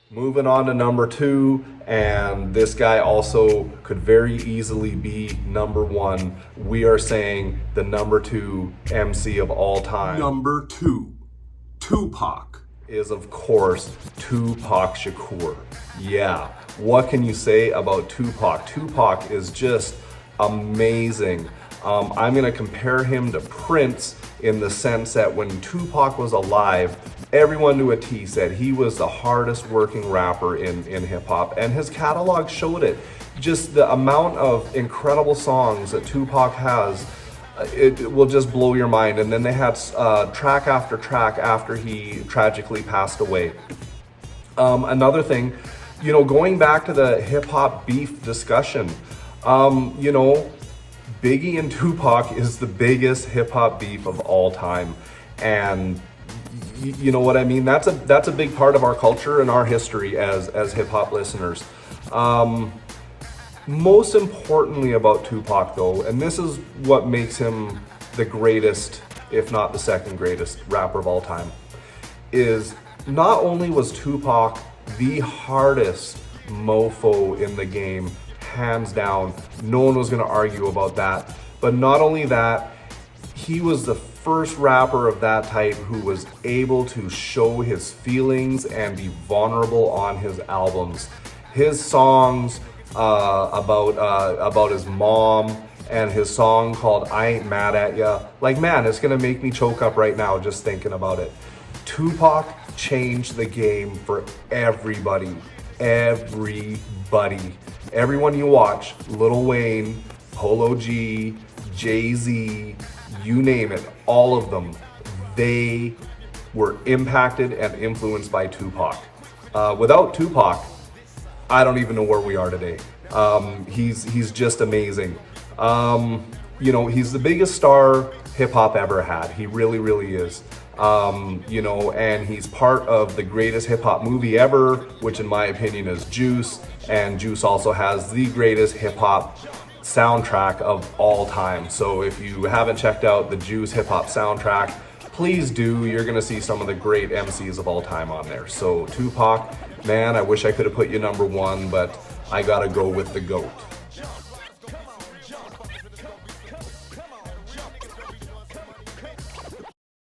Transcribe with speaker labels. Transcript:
Speaker 1: Moving on to number 2, and this guy also could very easily be number 1. We are saying the number 2 MC of all time.
Speaker 2: Number 2, Tupac.
Speaker 1: Is of course Tupac Shakur. Yeah, what can you say about Tupac? Tupac is just amazing. I'm gonna compare him to Prince in the sense that when Tupac was alive, everyone knew a T said he was the hardest working rapper in hip hop, and his catalog showed it. Just the amount of incredible songs that Tupac has, it will just blow your mind. And then they had track after track after he tragically passed away. Another thing, going back to the hip hop beef discussion, Biggie and Tupac is the biggest hip hop beef of all time. And you know what I mean? That's a big part of our culture and our history as hip hop listeners. Most importantly about Tupac though, and this is what makes him the greatest, if not the second greatest rapper of all time, is not only was Tupac the hardest mofo in the game, hands down, no one was gonna argue about that, but not only that, he was the first rapper of that type who was able to show his feelings and be vulnerable on his albums. His songs about his mom and his song called I Ain't Mad At Ya, like man, it's gonna make me choke up right now just thinking about it. Tupac changed the game for everybody. Everyone you watch, Lil Wayne, Polo G, Jay-Z, you name it, all of them, they were impacted and influenced by Tupac. Without Tupac, I don't even know where we are today. He's just amazing. He's the biggest star hip hop ever had. He really, really is. And he's part of the greatest hip hop movie ever, which in my opinion is Juice. And Juice also has the greatest hip hop soundtrack of all time. So if you haven't checked out the Juice hip hop soundtrack, please do. You're gonna see some of the great MCs of all time on there. So Tupac, man, I wish I could have put you number 1, but I gotta go with the GOAT.